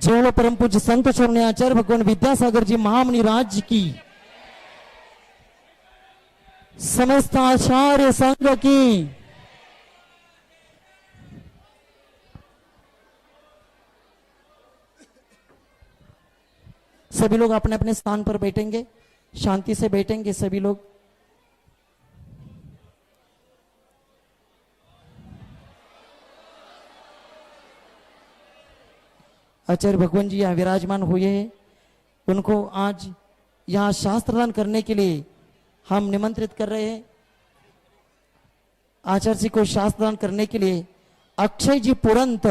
जय परम पूज्य संत चरण आचार्य भगवान विद्यासागर जी महामुनि राज की, समस्त आचार्य संघ की, सभी लोग अपने अपने स्थान पर बैठेंगे, शांति से बैठेंगे सभी लोग। आचार्य भगवान जी यहाँ विराजमान हुए हैं, उनको आज यहाँ शास्त्रदान करने के लिए हम निमंत्रित कर रहे हैं। आचार्य जी को शास्त्रदान करने के लिए अक्षय जी पुरंत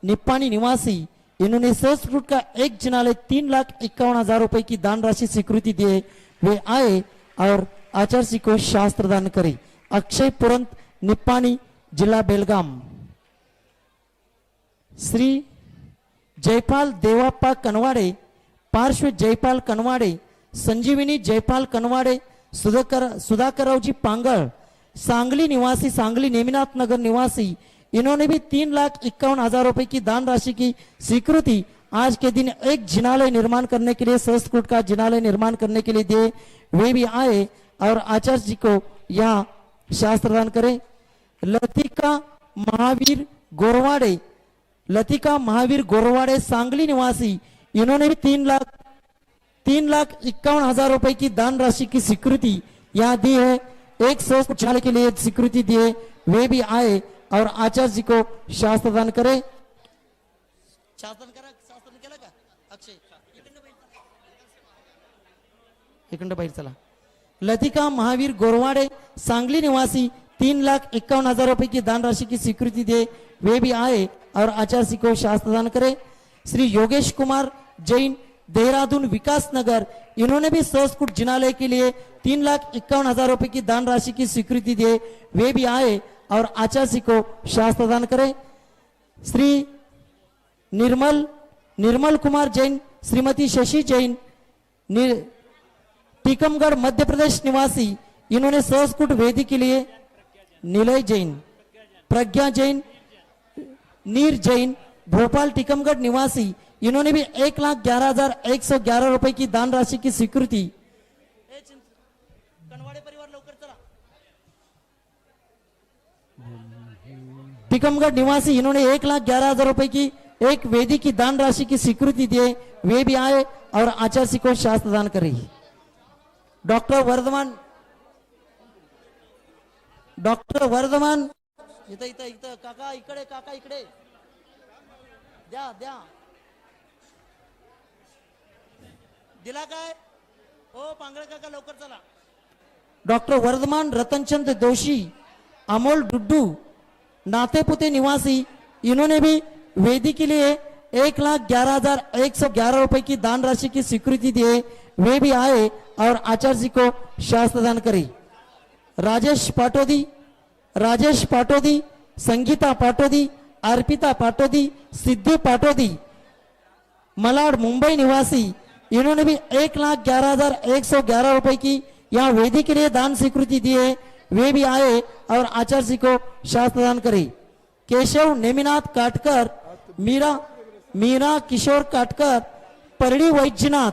निप्पानी निवासी, इन्होंने संस्कृत का एक जिनालय 3,51,000 रुपए की दान राशि स्वीकृति दिए। वे आए और आचार्य जी को शास्त्रदान करे। अक्षय पुरंत निप्पानी, जिला बेलगाम। श्री जयपाल देवाप्पा कनवाडे, पार्श्व जयपाल कनवाडे, संजीविनी जयपाल कनवाडे, सुधाकररावजी पांगळ, सांगली निवासी, सांगली नेमिनाथ नगर निवासी, इन्होंने भी 3,51,000 रुपए की दान राशि की स्वीकृति आज के दिन एक जिनालय निर्माण करने के लिए, संस्कृत का जिनालय निर्माण करने के लिए दिए। वे भी आए और आचार्य जी को यहाँ शास्त्रदान करें। लतिका महावीर गोरवाडे, लतिका महावीर गोरवाडे, सांगली निवासी, इन्होंने भी 3,51,000 रुपए की दान राशि की स्वीकृति यहाँ दी है। एक संस्कृत जिनालय के लिए स्वीकृति दिए। वे भी आए और आचार्य जी को शास्त्रदान करे। शास्त्रदान करा, शास्त्रदान केला का अक्षय? इकडं बाहेर चला। लतिका महावीर गोरवाडे, सांगली निवासी, 3,51,000 रुपए की दान राशि की स्वीकृति दे। वे भी आए और आचार्य जी को शास्त्रदान करे। श्री योगेश कुमार जैन, देहरादून विकास नगर, इन्होंने भी संस्कृत जिनालय के लिए 3,51,000 रुपए की दान राशि की स्वीकृति दिए। वे भी आए और आचार्य जी को शास्त्रदान करें। श्री निर्मल कुमार जैन, श्रीमती शशि जैन, टीकमगढ़ मध्य प्रदेश निवासी, इन्होंने संस्कृत वेदी के लिए, निलय जैन, प्रज्ञा जैन, नीर जैन, भोपाल टीकमगढ़ निवासी, इन्होंने भी 1,11,111 रुपए की दान राशि की स्वीकृति। कनवाड़े परिवार लवकर चला। टीकमगढ़ निवासी, इन्होंने 1,11,000 रुपए की एक वेदी की दान राशि की स्वीकृति दिए। वे भी आए और आचार्य जी को शास्त्रदान करे। डॉक्टर वर्धमान इथं काका इकडे द्या दिला काय? ओ पांगळे काका लवकर चला। डॉक्टर वर्धमान रतनचंद दोषी, अमोल डुड्डू, नातेपुते निवासी, इन्होंने भी वेदी के लिए 1,11,111 रुपए की दान राशि की स्वीकृति दिए। वे भी आए और आचार्य जी को शास्त्रदान करे। राजेश पाटोदी, संगीता पाटोदी, अर्पिता पाटोदी, सिद्धि पाटोदी, मलाड मुंबई निवासी, इन्होंने भी 1,11,111 रुपए की यहाँ वेदी के लिए दान स्वीकृति दी है। वे भी आए और आचार्य जी को शास्त्रदान करे। केशव नेमिनाथ काटकर, मीरा किशोर काटकर, परड़ी वैद्यनाथ,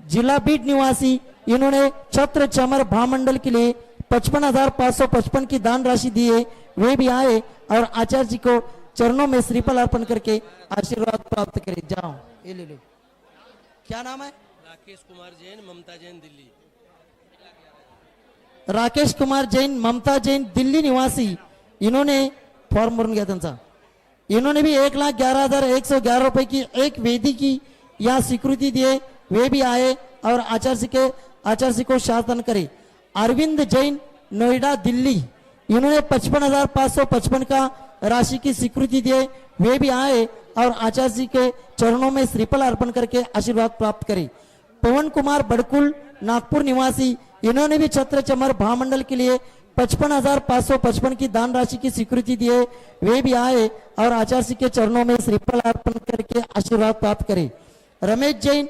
जिला बीड निवासी, इन्होंने छत्र चमर भामंडल के लिए 55,555 की दान राशि दी है। वे भी आए और आचार्य जी को चरणों में श्रीफल अर्पण करके आशीर्वाद प्राप्त करें। जाओ ये ले लो। क्या नाम है? राकेश कुमार जैन, ममता जैन, दिल्ली। राकेश कुमार जैन, ममता जैन, दिल्ली निवासी, इन्होंने फॉर्म भरून गया त्यांचा। इन्होंने भी 1,11,111 रुपए की एक वेदी की यहाँ स्वीकृति दिए। वे भी आए और आचार्य जी को शास्त्रदान करे। अरविंद जैन, नोएडा, दिल्ली, इन्होंने 55,555 का राशि की स्वीकृति दिए। वे भी आए और आचार्य जी के चरणों में श्रीफल अर्पण करके आशीर्वाद प्राप्त करें। पवन कुमार बड़कुल, नागपुर निवासी, इन्होंने भी छत्र चमर भामंडल के लिए 55,555 की दान राशि की स्वीकृति दिए। वे भी आए और आचार्य जी के चरणों में श्रीफल अर्पण करके आशीर्वाद प्राप्त करें। रमेश जैन,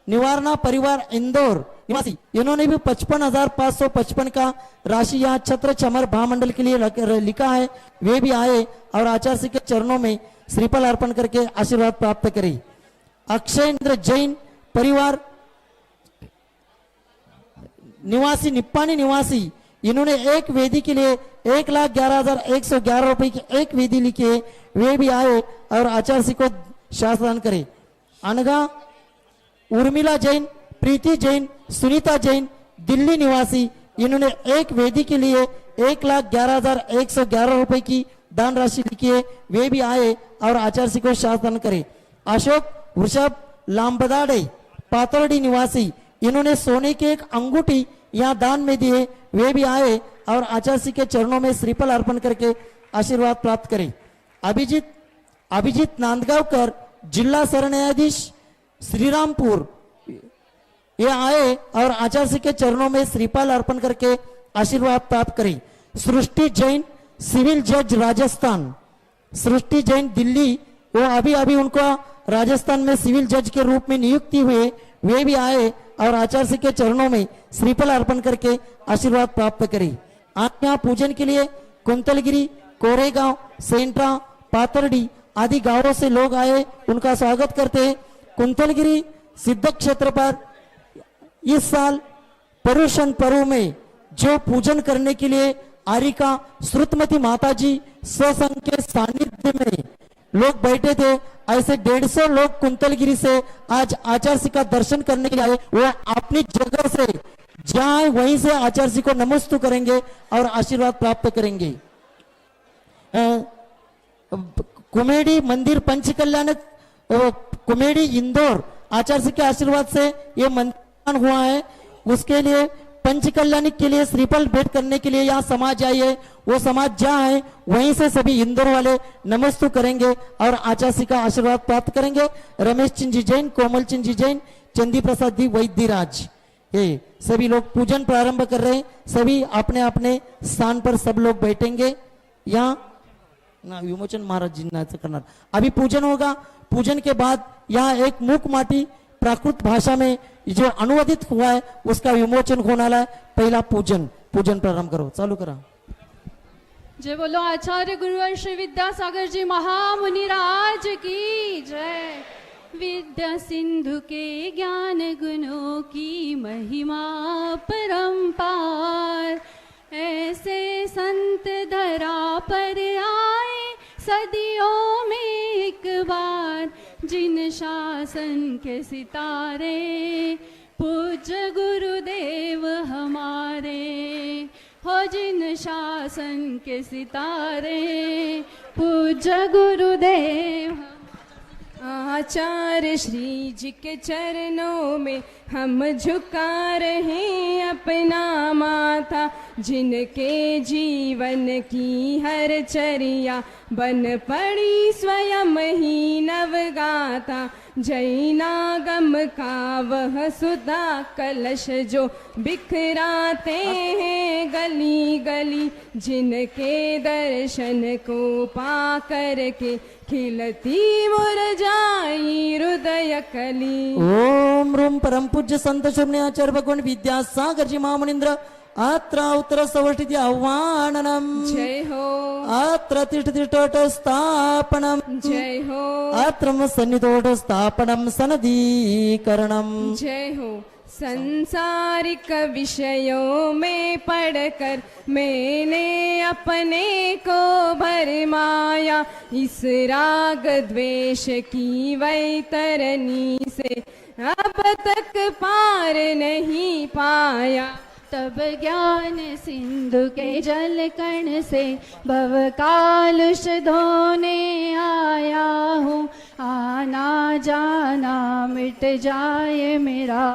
निवारणा परिवार, इंदौर निवासी, इन्होंने भी 55,555 का राशि यहाँ छत्र चमर भामंडल के लिए लिखा है। वे भी आए और आचार्य जी के चरणों में श्रीफल अर्पण करके आशीर्वाद प्राप्त करें। अक्षयेंद्र जैन परिवार निवासी निप्पानी निवासी, इन्होंने एक वेदी के लिए 1,11,111 रुपए की एक वेदी लिखी है, वे भी आए और आचार्य को शासन करे। अनगा उर्मिला जैन, प्रीति जैन, सुनीता जैन दिल्ली निवासी, इन्होंने एक वेदी के लिए 1,11,111 रुपए की दान राशि लिखी है, वे भी आए और आचार्य को शासन करे। अशोक वृषभ लांबदाड़े पातोड़ी निवासी, इन्होंने सोने की एक अंगूठी यहाँ दान में दिए, वे भी आए और आचार्य के चरणों में श्रीफल अर्पण करके आशीर्वाद प्राप्त करें। अभिजीत नांदगांवकर जिला सरन्यायाधीश श्रीरामपुर, ये आए और आचार्य के चरणों में श्रीफल अर्पण करके आशीर्वाद प्राप्त करें। सृष्टि जैन सिविल जज राजस्थान, सृष्टि जैन दिल्ली, वो अभी उनको राजस्थान में सिविल जज के रूप में नियुक्ति हुए, वे भी आए और आचार्य के चरणों में श्रीफल अर्पण करके आशीर्वाद प्राप्त करें। आज यहाँ पूजन के लिए कुंतलगिरी, कोरेगांव, सेंट्रा, पातरडी आदि गांवों से लोग आए, उनका स्वागत करते हैं। कुंतलगिरी सिद्ध क्षेत्र पर इस साल पर्युषण पर्व में जो पूजन करने के लिए आरिका श्रुतमती माता जी सत्संग के सानिध्य में लोग बैठे थे, ऐसे 150 लोग कुंतलगिरी से आज आचार्य का दर्शन करने के लिए आए। वो अपनी जगह से जाए, वहीं से आचार्य को नमस्तु करेंगे और आशीर्वाद प्राप्त करेंगे। कुमेडी मंदिर पंचकल्याण कुमेडी इंदौर, आचार्य के आशीर्वाद से ये मंदिर हुआ है, उसके लिए पंचकल्याणी के लिए श्रीफल भेंट करने के लिए यहाँ समाज आई है। वो समाज जहाँ है वहीं से सभी इंदौर वाले नमस्तु करेंगे और आचार्य का आशीर्वाद प्राप्त करेंगे। रमेश चंद जी जैन, कोमल चंद जी जैन, चंदी प्रसाद जी वैद्यराज, ये सभी लोग पूजन प्रारंभ कर रहे हैं। सभी अपने अपने स्थान पर सब लोग बैठेंगे। यहाँ ना विमोचन महाराज जी ना करना, अभी पूजन होगा। पूजन के बाद यहाँ एक मूक माटी प्राकृत भाषा में जो अनुवादित हुआ है उसका विमोचन होने वाला है। पहला पूजन प्रारंभ करो, चालू करा। जय बोलो आचार्य गुरुवर श्री विद्यासागर जी महामुनिराज की जय। विद्या सिंधु के ज्ञान गुणों की महिमा परंपार, ऐसे संत धरा पर आए सदियों में एक बार, जिन शासन के सितारे पूज्य गुरुदेव हमारे, हो जिन शासन के सितारे पूज्य गुरुदेव। आचार्य श्री जी के चरणों में हम झुका रहे अपना माथा, जिनके जीवन की हर चर्या बन पड़ी स्वयं ही नवगाथा। जैनागम का वह सुधा कलश जो बिखराते हैं गली गली, जिनके दर्शन को पा कर के खिलती मुरझाई हृदय कली। ओम रूम परम पूज्य संत शून्य आचार्य भगवान विद्यासागर जी महामुनींद्र अत्र उत्तर सवष्टिति आह्वाननम। जय हो। अत्र तिष्ठतिष्ठोट स्थापनम। जय हो। अत्र सन्निधोट स्थापनम सनदीकरणम। जय हो। संसारिक विषयों में पढ़कर मैंने अपने को भरमाया, इस राग द्वेष की वैतरणी से अब तक पार नहीं पाया। तब ज्ञान सिंधु के जल कण से भव कालुष धोने आया हूँ, आना जाना मिट जाए मेरा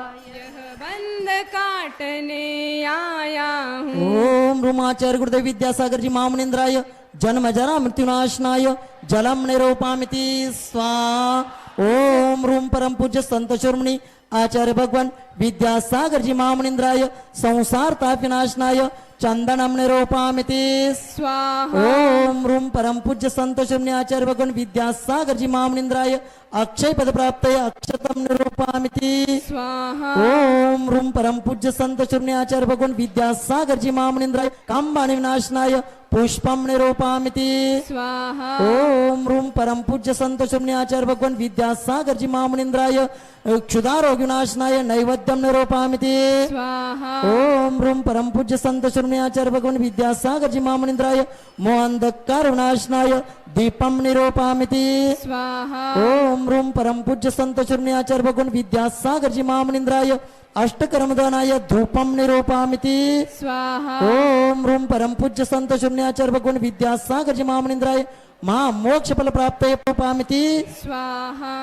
बंद काटने आया हूँ। ओम रूमाचार्य गुरुदेव विद्यासागर जी महामुनींद्राय जन्म जरा मृत्युनाशनाय जलम निरूपामिति स्वाहा। ओम रूम परम पूज्य संत शिरोमणि आचार्य भगवान विद्यासागर जी महामुनींद्राय संसार ताप विनाशनाय चंदनम निरूपामिति स्वाहा ओम रूम परम पूज्य संत शून्याचार्य भगवान विद्यासागर जी महामनिंद्राय अक्षय पद प्राप्त अक्षतम निरूपामिति स्वाहा ओम रूम परम पूज्य संत शून्याचार्य भगवान विद्यासागर जी महामनिंद्राय कांबाणि विनाशनाय पुष्पम निरूपामिति स्वाहा ओम रूम परम पूज्य संत शून्याचार्य भगवान विद्यासागर जी महामनिंद्राय क्षुधारोग विनाशनाय नैवेद्यम निरूपामिति स्वाहा ओम रूम परम पूज्य संत शून्याचार्य भगवान विद्यासागर जी महामनिंद्राय मोहंधकार विनाशनाय दीपम निरूपामिति स्वाहा ओम रूम परम पूज्य संत शून्याचार्य भगवान विद्यासागर जी महामनिंद्राय अष्टकर्मदानाय धूपम निरूपामिति स्वाहा ओम रूम परम पूज्य संत शून्याचार्य भगवान विद्यासागर जी महामनिंद्राय महामोक्ष फल प्राप्त रूपामिति स्वाहा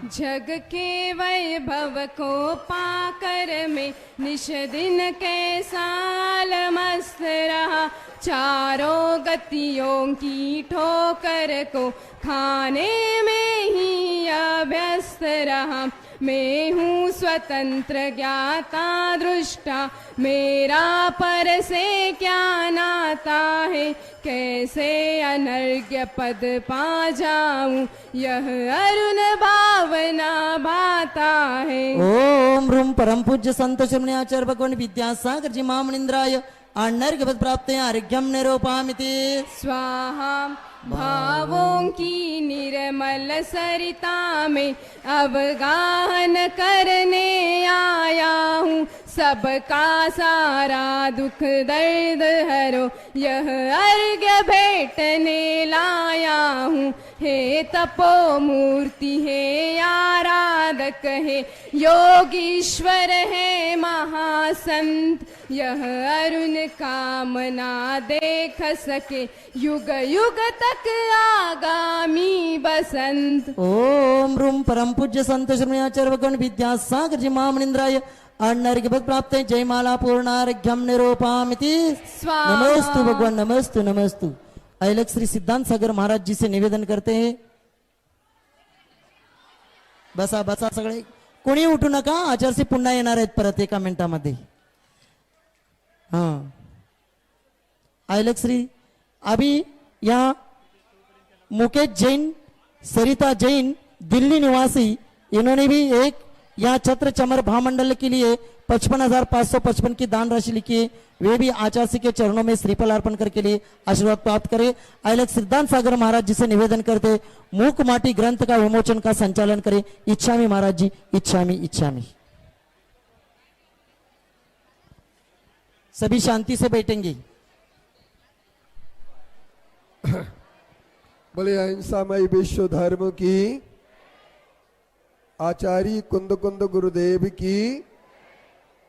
जग के वैभव को पाकर में निश दिन कैसाल मस्त रहा चारों गतियों की ठोकर को खाने में ही अभ्यस्त रहा मैं हूँ स्वतंत्र ज्ञाता दृष्टा मेरा पर से क्या नाता है कैसे अनर्घ्य पद पा जाऊं यह अरुण भावना भाता है ओम रूम परम पूज्य संत शून्याचार्य भगवान विद्यासागर जी महामनिंद्राय अनर्घ्य पद प्राप्त अर्घ्यम निरूपामिति स्वाहा भावों की निर्मल सरिता में अवगाहन करने आया हूँ सबका सारा दुख दर्द हरो यह अर्घ्य भेटने लाया हूँ हे तपो मूर्ति है आराधक है योगीश्वर है महासंत यह अरुण कामना देख सके युग युग तक आगामी बसंत ओम रूम परम पूज्य संत शून्याचार्य भगवान विद्यासागर जी महामनिंद्राय अनर्घ्य पद प्राप्त जयमाला पूर्णार्घ्यम निरूपामिति स्वाहा। नमस्तु भगवान नमस्तु नमस्तु ऐलक श्री सिद्धांत सागर महाराज जी से निवेदन करते हैं बसा बसा सगळे कोणी उठू नका आचार्य पुन्हा येणार आहेत परत एका मिनिटामध्ये हा ऐलक श्री अभी यहाँ मुकेश जैन सरिता जैन दिल्ली निवासी इन्होंने भी एक यहाँ छत्र चमर महामंडल के लिए 55,555 की दान राशि लिखी है वे भी आचार्य के चरणों में श्रीफल अर्पण करके लिए आशीर्वाद प्राप्त करे आयलक सिद्धांत सागर महाराज जी से निवेदन करते मूक माटी ग्रंथ का विमोचन का संचालन करे इच्छामी महाराज जी इच्छामी इच्छामी सभी शांति से बैठेंगे बोले अहिंसामय विश्व धर्म की आचार्य कुंद कुंद गुरुदेव की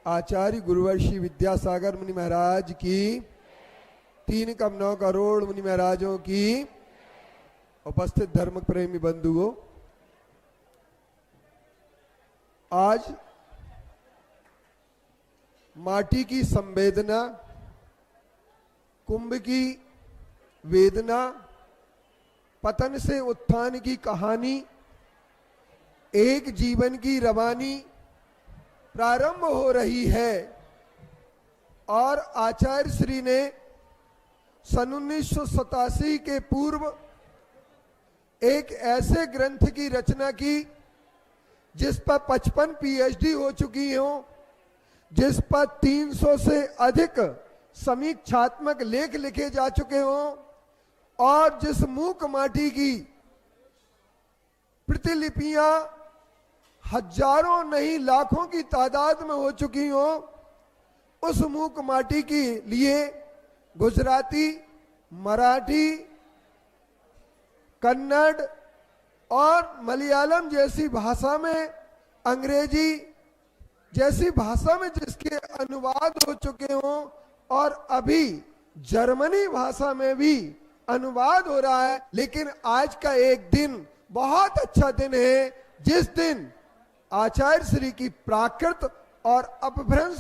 आचार्य गुरुवर्षी विद्यासागर मुनि महाराज की 3.9 करोड़ मुनि महाराजों की उपस्थित धर्म प्रेमी बंधुओं आज माटी की संवेदना कुंभ की वेदना पतन से उत्थान की कहानी एक जीवन की रवानी प्रारंभ हो रही है और आचार्य श्री ने सन 1987 के पूर्व एक ऐसे ग्रंथ की रचना की जिस पर 55 पीएचडी हो चुकी हो जिस पर 300 से अधिक समीक्षात्मक लेख लिखे जा चुके हों और जिस मूक माटी की प्रतिलिपियां हजारों नहीं लाखों की तादाद में हो चुकी हो उस मूक माटी के लिए गुजराती मराठी कन्नड़ और मलयालम जैसी भाषा में अंग्रेजी जैसी भाषा में जिसके अनुवाद हो चुके हों और अभी जर्मनी भाषा में भी अनुवाद हो रहा है लेकिन आज का एक दिन बहुत अच्छा दिन है जिस दिन आचार्य श्री की प्राकृत और अपभ्रंश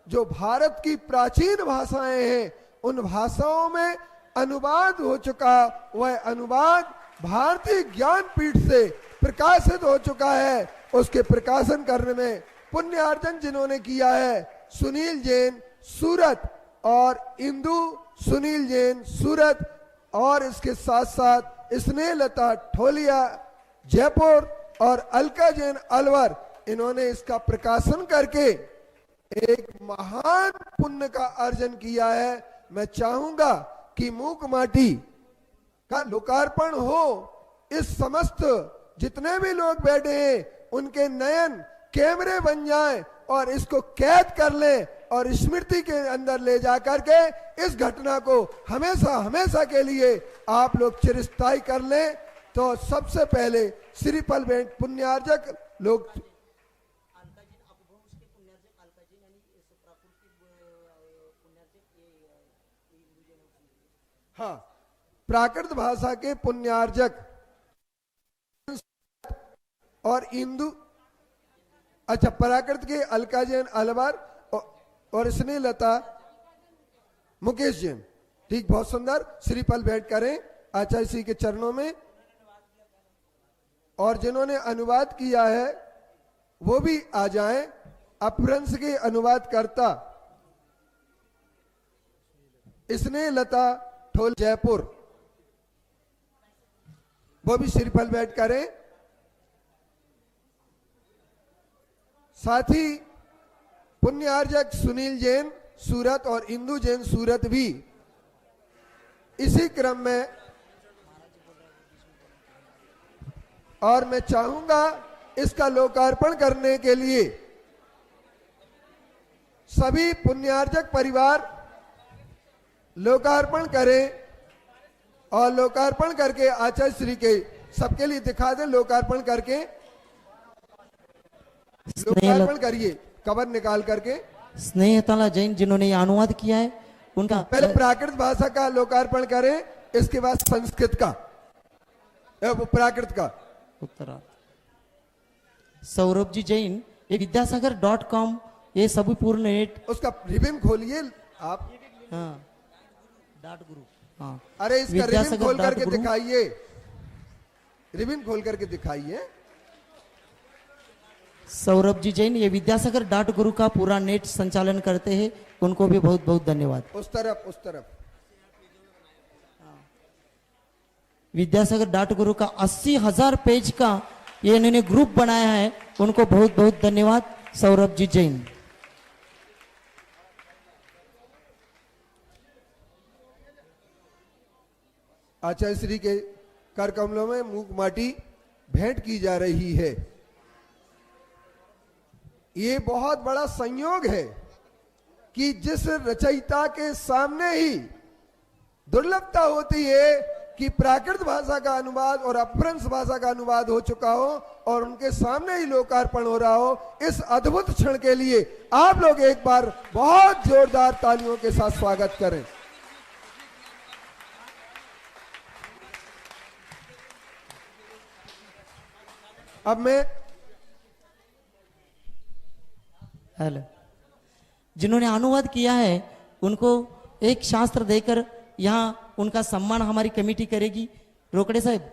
जो भारत की प्राचीन भाषाएं हैं उन भाषाओं में अनुवाद हो चुका वह अनुवाद भारतीय ज्ञानपीठ से प्रकाशित हो चुका है उसके प्रकाशन करने में पुण्यार्जन जिन्होंने किया है सुनील जैन सूरत और इंदु सुनील जैन सूरत और इसके साथ साथ स्नेहलता ठोलिया जयपुर और अलका जैन अलवर, इन्होंने इसका प्रकाशन करके एक महान पुण्य का अर्जन किया है। मैं चाहूंगा कि मूक माटी का लोकार्पण हो, इस समस्त जितने भी लोग बैठे हैं उनके नयन कैमरे बन जाएं और इसको कैद कर लें और स्मृति के अंदर ले जा करके इस घटना को हमेशा हमेशा के लिए आप लोग चिरस्थायी कर लें। तो सबसे पहले श्रीफल भेंट पुण्यार्जक लोग हाँ, प्राकृत भाषा के पुण्यार्जक और इंदु, अच्छा प्राकृत के अलका जैन अलवर और स्नेहलता मुकेश जैन, ठीक, बहुत सुंदर। श्रीफल भेंट करें आचार्य श्री के चरणों में। और जिन्होंने अनुवाद किया है वो भी आ जाएं। अपभ्रंश के अनुवादकर्ता स्नेहलता ठोल जयपुर, वो भी श्रीफल भेंट करें। साथ ही पुण्यार्जक सुनील जैन सूरत और इंदु जैन सूरत भी इसी क्रम में। और मैं चाहूंगा इसका लोकार्पण करने के लिए सभी पुण्यार्जक परिवार लोकार्पण करें और लोकार्पण करके आचार्य श्री के सबके लिए दिखा दें। लोकार्पण करके लोकार्पण करिए कवर निकाल करके। स्नेहतला जैन जिन्होंने ये अनुवाद किया है उनका पहले प्राकृत भाषा का लोकार्पण करें, इसके बाद संस्कृत का, वो प्राकृत का। उत्तरार्थ सौरभ जी जैन, ये विद्यासागर.com, ये सभी पूर्ण नेट उसका रिबिन खोलिए आप। हाँ, डाट गुरु, हाँ, अरे इसका रिबिन विद्यासागर खोल डाट करके गुरु। दिखाइए, रिबिन खोल करके दिखाइए। सौरभ जी जैन ये विद्यासागर.गुरु का पूरा नेट संचालन करते हैं, उनको भी बहुत बहुत धन्यवाद। उस तरफ उस तरफ विद्यासागर.गुरु का 80,000 पेज का ये इन्होंने ग्रुप बनाया है, उनको बहुत बहुत धन्यवाद सौरभ जी जैन। आचार्य श्री के कर कमलों में मूक माटी भेंट की जा रही है। ये बहुत बड़ा संयोग है कि जिस रचयिता के सामने ही दुर्लभता होती है कि प्राकृत भाषा का अनुवाद और अपभ्रंश भाषा का अनुवाद हो चुका हो और उनके सामने ही लोकार्पण हो रहा हो, इस अद्भुत क्षण के लिए आप लोग एक बार बहुत जोरदार तालियों के साथ स्वागत करें। अब मैं हेलो, जिन्होंने अनुवाद किया है उनको एक शास्त्र देकर यहाँ उनका सम्मान हमारी कमेटी करेगी। रोकड़े साहब,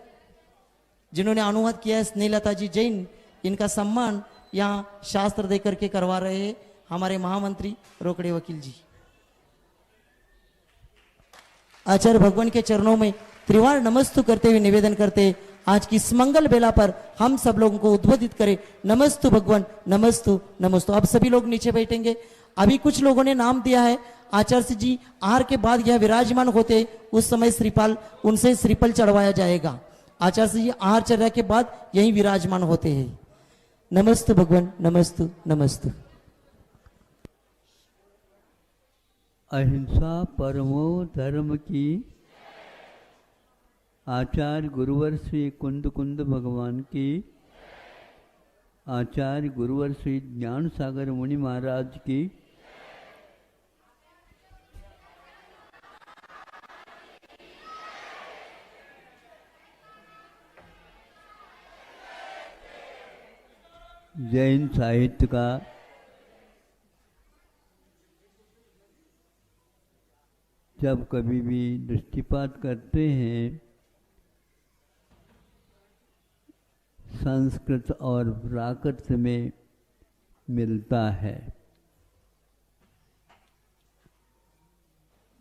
जिन्होंने अनुवाद किया है स्नेहलता जी जैन, इनका सम्मान यहाँ शास्त्र देकर के करवा रहे हैं हमारे महामंत्री रोकड़े वकील जी। आचार्य भगवान के चरणों में त्रिवार नमस्तु करते हुए निवेदन करते आज की इस मंगल बेला पर हम सब लोगों को उद्बोधित करें। नमस्तु भगवान, नमस्तु नमस्तु। अब सभी लोग नीचे बैठेंगे। अभी कुछ लोगों ने नाम दिया है, आचार्य जी आहार के बाद यह विराजमान होते उस समय श्रीपाल उनसे श्रीफल चढ़वाया जाएगा। आचार्य जी आहार चर्या के बाद यही विराजमान होते हैं। नमस्तु भगवान, नमस्तु नमस्तु। अहिंसा परमो धर्म की आचार्य गुरुवर श्री कुंद कुंद भगवान की, आचार्य गुरुवर श्री ज्ञान सागर मुनि महाराज की, जैन साहित्य का जब कभी भी दृष्टिपात करते हैं संस्कृत और प्राकृत में मिलता है।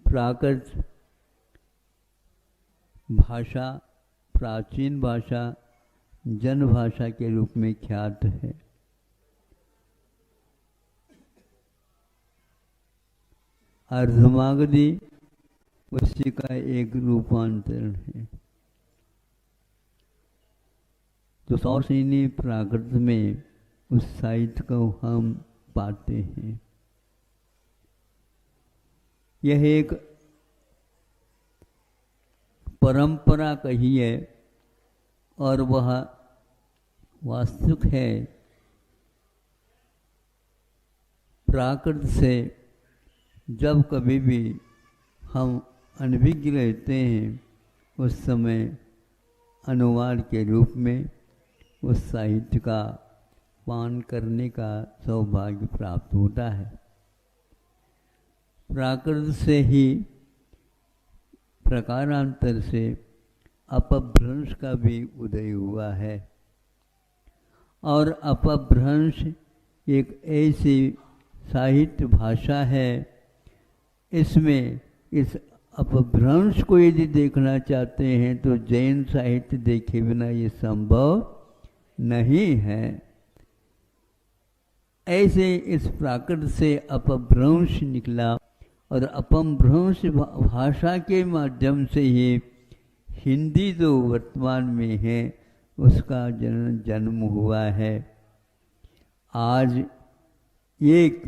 प्राकृत भाषा, प्राचीन भाषा, जन भाषा के रूप में ख्यात है। अर्धमागधी उसी का एक रूपांतरण है। तो सौरसेनी प्राकृत में उस साहित्य को हम पाते हैं। यह एक परंपरा कही है और वह वास्तविक है। प्राकृत से जब कभी भी हम अनभिज्ञ रहते हैं, उस समय अनुवाद के रूप में उस साहित्य का पान करने का सौभाग्य प्राप्त होता है। प्राकृत से ही प्रकारांतर से अपभ्रंश का भी उदय हुआ है। और अपभ्रंश एक ऐसी साहित्य भाषा है, इसमें इस अपभ्रंश को यदि देखना चाहते हैं तो जैन साहित्य देखे बिना ये संभव नहीं है। ऐसे इस प्राकृत से अपभ्रंश निकला और अपभ्रंश भाषा के माध्यम से ही हिंदी जो वर्तमान में है उसका जन्म हुआ है। आज एक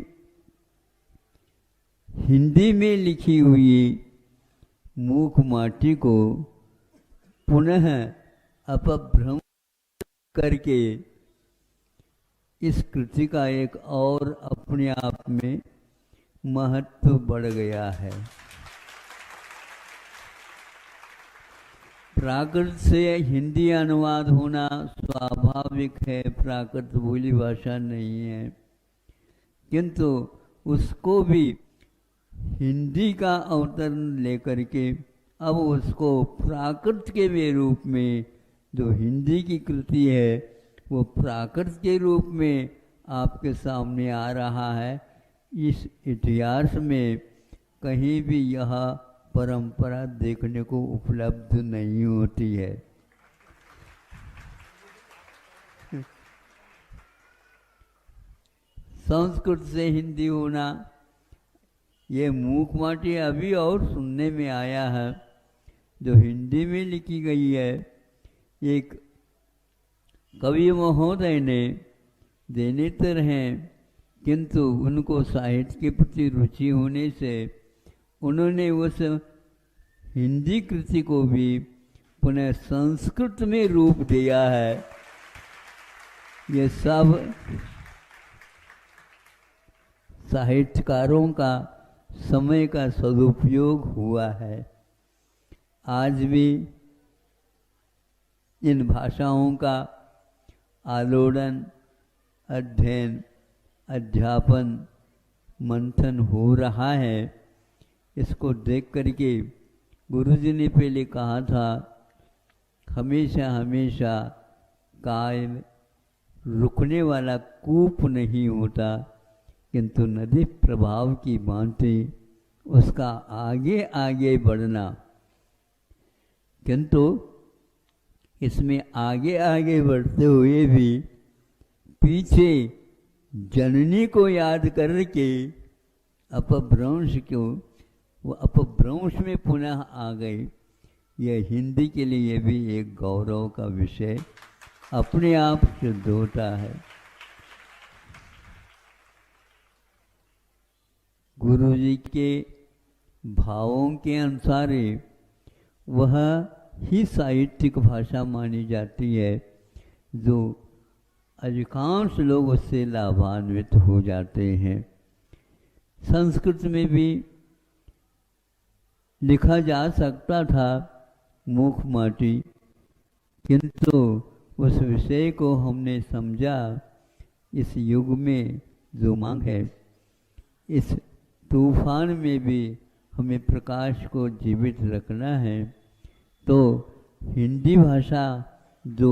हिंदी में लिखी हुई मूक माटी को पुनः अपभ्रंश करके इस कृति का एक और अपने आप में महत्व बढ़ गया है। प्राकृत से हिंदी अनुवाद होना स्वाभाविक है, प्राकृत बोली भाषा नहीं है, किंतु उसको भी हिंदी का अवतरण लेकर के अब उसको प्राकृत के रूप में जो हिंदी की कृति है वो प्राकृत के रूप में आपके सामने आ रहा है। इस इतिहास में कहीं भी यह परंपरा देखने को उपलब्ध नहीं होती है। संस्कृत से हिंदी होना, ये मूक माटी अभी और सुनने में आया है, जो हिंदी में लिखी गई है। एक कवि महोदय ने देने तो हैं, किंतु उनको साहित्य के प्रति रुचि होने से उन्होंने उस हिंदी कृति को भी पुनः संस्कृत में रूप दिया है। ये सब साहित्यकारों का समय का सदुपयोग हुआ है। आज भी इन भाषाओं का आलोड़न, अध्ययन, अध्यापन, मंथन हो रहा है। इसको देख करके गुरुजी ने पहले कहा था, हमेशा हमेशा कायम रुकने वाला कूप नहीं होता, किंतु नदी प्रभाव की भांति उसका आगे आगे बढ़ना। किंतु इसमें आगे आगे बढ़ते हुए भी पीछे जननी को याद करके अपभ्रंश को, वो अपभ्रंश में पुनः आ गई। यह हिंदी के लिए भी एक गौरव का विषय अपने आप सिद्ध होता है। गुरु जी के भावों के अनुसार वह ही साहित्यिक भाषा मानी जाती है, जो अधिकांश लोग उससे लाभान्वित हो जाते हैं। संस्कृत में भी लिखा जा सकता था मूक माटी, किंतु उस विषय को हमने समझा इस युग में जो मांग है, इस तूफान में भी हमें प्रकाश को जीवित रखना है, तो हिंदी भाषा जो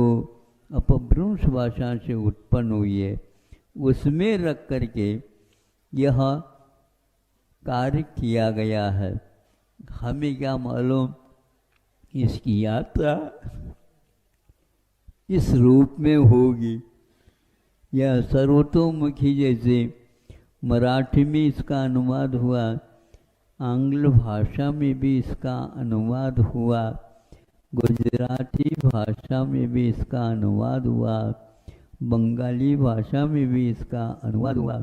अपभ्रंश भाषा से उत्पन्न हुई है उसमें रख करके यह कार्य किया गया है। हमें क्या मालूम इसकी यात्रा इस रूप में होगी। यह सर्वतोमुखी जैसे मराठी में इसका अनुवाद हुआ, आंग्ल भाषा में भी इसका अनुवाद हुआ, गुजराती भाषा में भी इसका अनुवाद हुआ, बंगाली भाषा में भी इसका अनुवाद हुआ,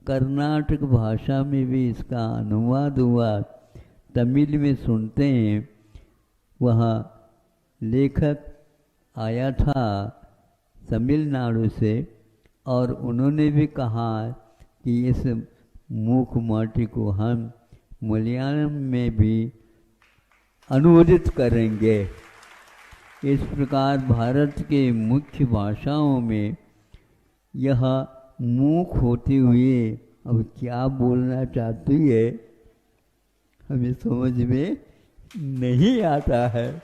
कर्नाटक भाषा में भी इसका अनुवाद हुआ। तमिल में सुनते हैं, वह लेखक आया था तमिलनाडु से और उन्होंने भी कहा कि इस मूक माटी को हम मलयालम में भी अनुवादित करेंगे। इस प्रकार भारत के मुख्य भाषाओं में यह मूक होते हुए अब क्या बोलना चाहती है हमें समझ में नहीं आता है।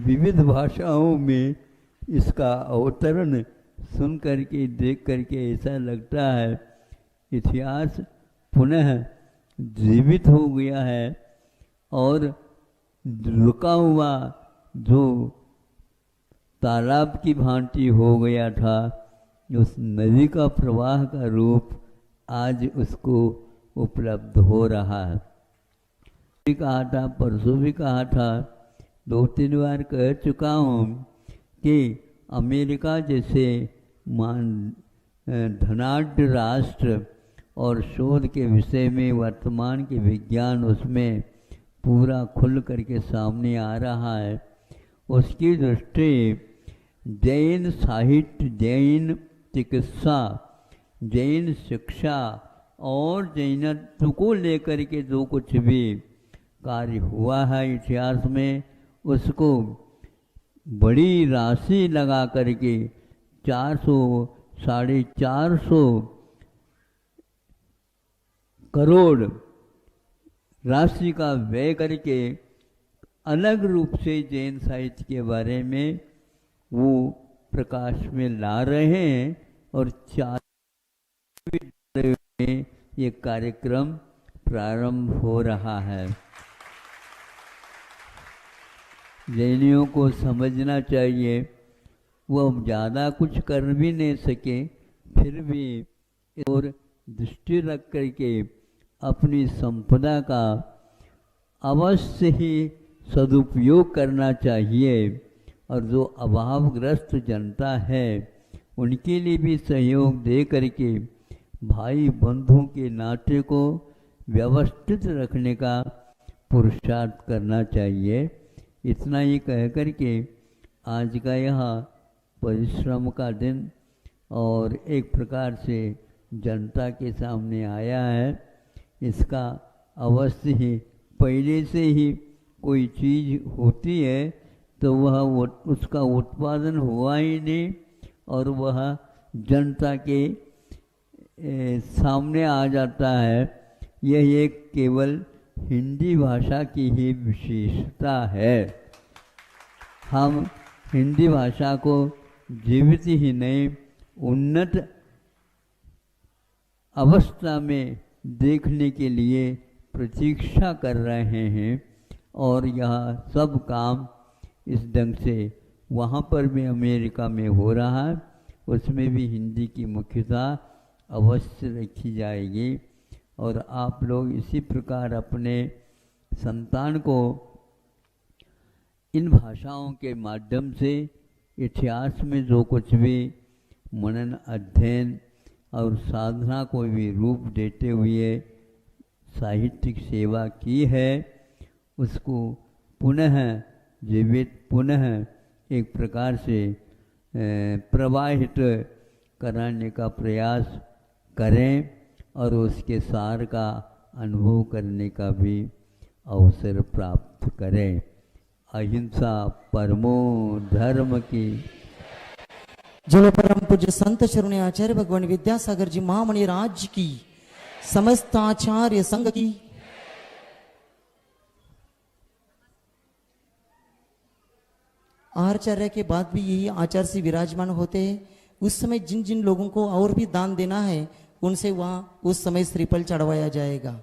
विविध भाषाओं में इसका अवतरण सुन करके देख करके ऐसा लगता है इतिहास पुनः जीवित हो गया है और रुका हुआ जो तालाब की भांति हो गया था, उस नदी का प्रवाह का रूप आज उसको उपलब्ध हो रहा है। भी कहा था, परसों भी कहा था, 2-3 बार कह चुका हूँ कि अमेरिका जैसे धनाढ्य राष्ट्र और शोध के विषय में वर्तमान के विज्ञान उसमें पूरा खुल करके सामने आ रहा है। उसकी दृष्टि जैन साहित्य, जैन चिकित्सा, जैन शिक्षा और जैनत्व को लेकर के जो कुछ भी कार्य हुआ है इतिहास में, उसको बड़ी राशि लगा करके 400-450 करोड़ राशि का व्यय करके अलग रूप से जैन साहित्य के बारे में वो प्रकाश में ला रहे हैं और 4 में ये कार्यक्रम प्रारंभ हो रहा है। जैनियों को समझना चाहिए, वो ज़्यादा कुछ कर भी नहीं सके, फिर भी और दृष्टि रख करके अपनी संपदा का अवश्य ही सदुपयोग करना चाहिए और जो अभावग्रस्त जनता है उनके लिए भी सहयोग दे करके भाई बंधुओं के नाते को व्यवस्थित रखने का पुरुषार्थ करना चाहिए। इतना ही कह करके आज का यह परिश्रम का दिन और एक प्रकार से जनता के सामने आया है, इसका अवश्य ही पहले से ही कोई चीज़ होती है तो वह उसका उत्पादन हुआ ही नहीं और वह जनता के सामने आ जाता है। यह एक केवल हिंदी भाषा की ही विशेषता है। हम हिंदी भाषा को जीवित ही नहीं, उन्नत अवस्था में देखने के लिए प्रतीक्षा कर रहे हैं और यह सब काम इस ढंग से वहाँ पर भी अमेरिका में हो रहा है, उसमें भी हिंदी की मुख्यता अवश्य रखी जाएगी। और आप लोग इसी प्रकार अपने संतान को इन भाषाओं के माध्यम से इतिहास में जो कुछ भी मनन, अध्ययन और साधना को भी रूप देते हुए साहित्यिक सेवा की है, उसको पुनः जीवित, पुनः एक प्रकार से प्रवाहित कराने का प्रयास करें और उसके सार का अनुभव करने का भी अवसर प्राप्त करें। अहिंसा परमो धर्म की। जो परम पूज्य संत शरण्य आचार्य भगवान विद्यासागर जी महामणि राज की, समस्त आचार्य संघ की। आचार्य के बाद भी यही आचार्य से विराजमान होते हैं। उस समय जिन जिन लोगों को और भी दान देना है उनसे वहां उस समय श्रीफल चढ़वाया जाएगा।